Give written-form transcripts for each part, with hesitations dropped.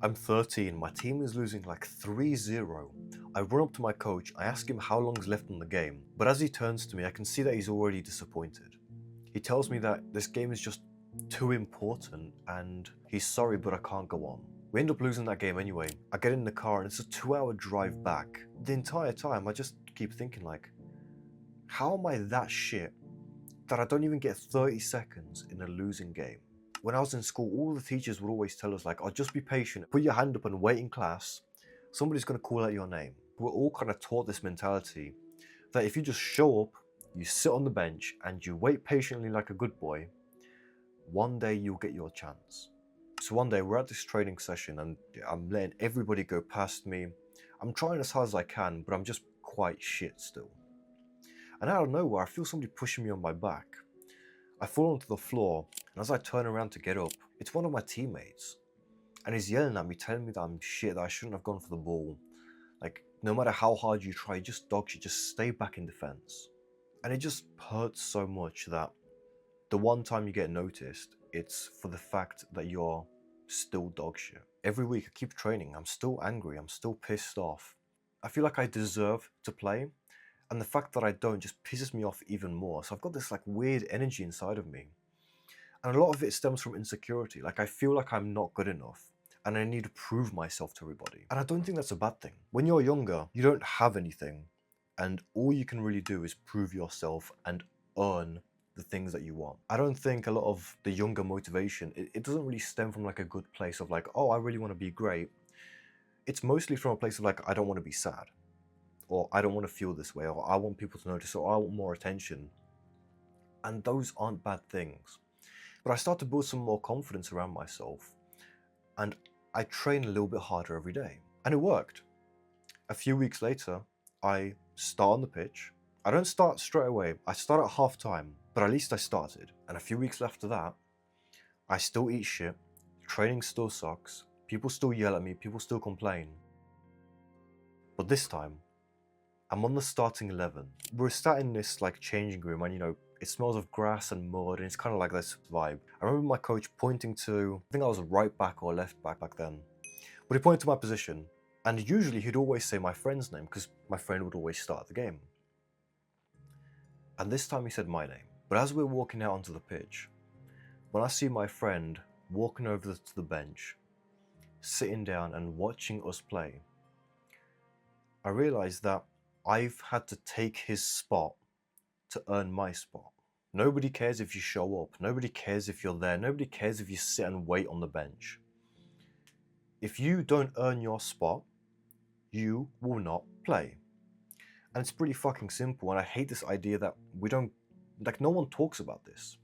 I'm 13, my team is losing like 3-0. I run up to my coach, I ask him how long's left on the game, but as he turns to me, I can see that he's already disappointed. He tells me that this game is just too important and he's sorry but I can't go on. We end up losing that game anyway. I get in the car and it's a 2-hour drive back. The entire time I just keep thinking like, how am I that shit that I don't even get 30 seconds in a losing game? When I was in school, all the teachers would always tell us like, oh, just be patient, put your hand up and wait in class. Somebody's gonna call out your name. We're all kind of taught this mentality that if you just show up, you sit on the bench and you wait patiently like a good boy, one day you'll get your chance. So one day we're at this training session and I'm letting everybody go past me. I'm trying as hard as I can, but I'm just quite shit still. And out of nowhere, I feel somebody pushing me on my back. I fall onto the floor, and as I turn around to get up, it's one of my teammates. And he's yelling at me, telling me that I'm shit, that I shouldn't have gone for the ball. Like, no matter how hard you try, just dog shit, just stay back in defense. And it just hurts so much that the one time you get noticed, it's for the fact that you're still dog shit. Every week I keep training, I'm still angry, I'm still pissed off. I feel like I deserve to play, and the fact that I don't just pisses me off even more. So I've got this like weird energy inside of me. And a lot of it stems from insecurity. Like I feel like I'm not good enough and I need to prove myself to everybody. And I don't think that's a bad thing. When you're younger, you don't have anything and all you can really do is prove yourself and earn the things that you want. I don't think a lot of the younger motivation, it doesn't really stem from like a good place of like, oh, I really want to be great. It's mostly from a place of like, I don't want to be sad, or I don't want to feel this way, or I want people to notice, or I want more attention. And those aren't bad things. But I start to build some more confidence around myself, and I train a little bit harder every day. And it worked. A few weeks later, I start on the pitch. I don't start straight away, I start at half time, but at least I started. And a few weeks after that, I still eat shit, training still sucks, people still yell at me, people still complain. But this time, I'm on the starting 11. We're sat in this like changing room and it smells of grass and mud and it's kind of like this vibe. I remember my coach pointing to, I think I was right back or left back then. But he pointed to my position and usually he'd always say my friend's name because my friend would always start the game. And this time he said my name. But as we're walking out onto the pitch, when I see my friend walking over to the bench, sitting down and watching us play, I realized that I've had to take his spot to earn my spot. Nobody cares if you show up, nobody cares if you're there, nobody cares if you sit and wait on the bench. If you don't earn your spot, you will not play. And it's pretty fucking simple, and I hate this idea that no one talks about this.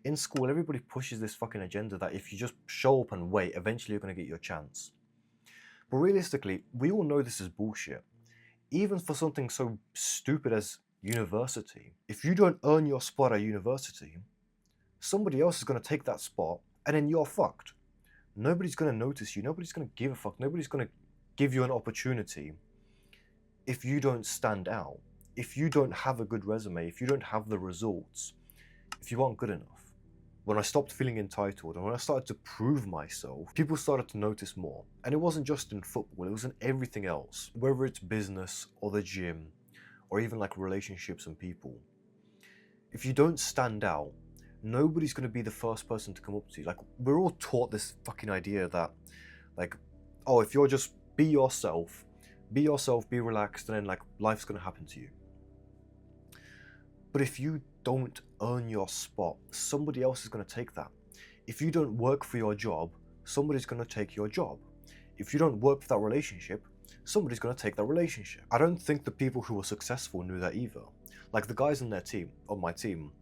In school, everybody pushes this fucking agenda that if you just show up and wait, eventually you're gonna get your chance. But realistically, we all know this is bullshit. Even for something so stupid as university, if you don't earn your spot at university, somebody else is going to take that spot and then you're fucked. Nobody's going to notice you, nobody's going to give a fuck, nobody's going to give you an opportunity if you don't stand out, if you don't have a good resume, if you don't have the results, if you aren't good enough. When I stopped feeling entitled and when I started to prove myself, people started to notice more. And it wasn't just in football, it was in everything else. Whether it's business or the gym, or even like relationships and people. If you don't stand out, nobody's gonna be the first person to come up to you. Like, we're all taught this fucking idea that, like, oh, if you're just be yourself, be relaxed, and then like life's gonna happen to you. But if you don't earn your spot, somebody else is going to take that. If you don't work for your job, somebody's going to take your job. If you don't work for that relationship, somebody's going to take that relationship. I don't think the people who were successful knew that either. Like the guys on my team,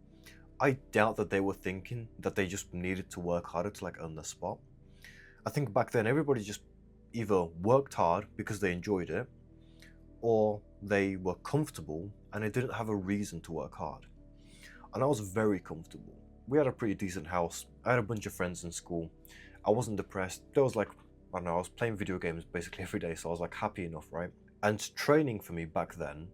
I doubt that they were thinking that they just needed to work harder to like earn their spot. I think back then everybody just either worked hard because they enjoyed it, or they were comfortable and they didn't have a reason to work hard. And I was very comfortable. We had a pretty decent house. I had a bunch of friends in school. I wasn't depressed. There was like, I don't know, I was playing video games basically every day, so I was like happy enough, right? And training for me back then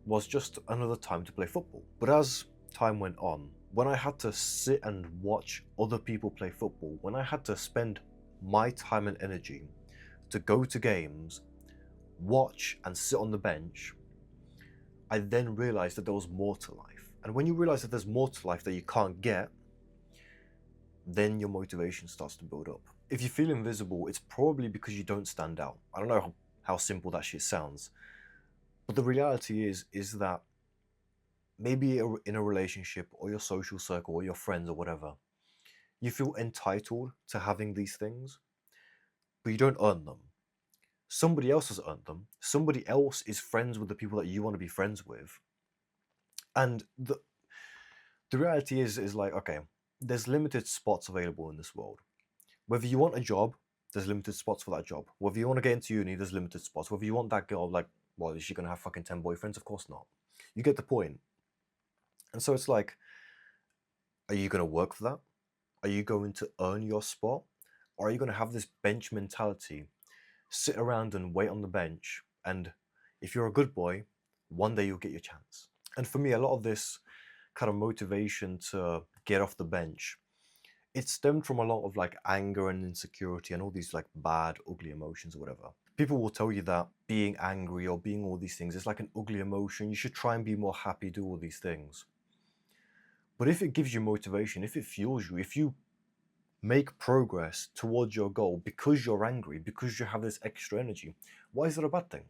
was just another time to play football. But as time went on, when I had to sit and watch other people play football, when I had to spend my time and energy to go to games, watch and sit on the bench, I then realized that there was more to life. And when you realize that there's more to life that you can't get, then your motivation starts to build up. If you feel invisible, it's probably because you don't stand out. I don't know how simple that shit sounds, but the reality is that maybe in a relationship or your social circle or your friends or whatever, you feel entitled to having these things, but you don't earn them. Somebody else has earned them. Somebody else is friends with the people that you want to be friends with. And the reality is like, okay, there's limited spots available in this world. Whether you want a job, there's limited spots for that job. Whether you want to get into uni, there's limited spots. Whether you want that girl, like, well, is she gonna have fucking 10 boyfriends? Of course not. You get the point. And so it's like, are you gonna work for that? Are you going to earn your spot? Or are you gonna have this bench mentality, sit around and wait on the bench, and if you're a good boy, one day you'll get your chance. And for me, a lot of this kind of motivation to get off the bench, it stemmed from a lot of like anger and insecurity and all these like bad, ugly emotions or whatever. People will tell you that being angry or being all these things is like an ugly emotion. You should try and be more happy, do all these things. But if it gives you motivation, if it fuels you, if you make progress towards your goal because you're angry, because you have this extra energy, why is that a bad thing?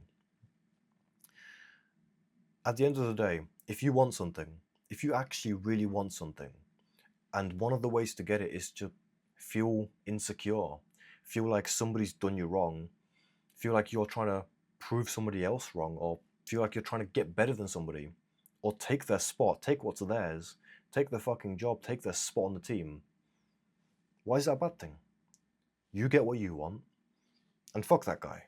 At the end of the day, if you want something, if you actually really want something, and one of the ways to get it is to feel insecure, feel like somebody's done you wrong, feel like you're trying to prove somebody else wrong, or feel like you're trying to get better than somebody, or take their spot, take what's theirs, take their fucking job, take their spot on the team. Why is that a bad thing? You get what you want, and fuck that guy.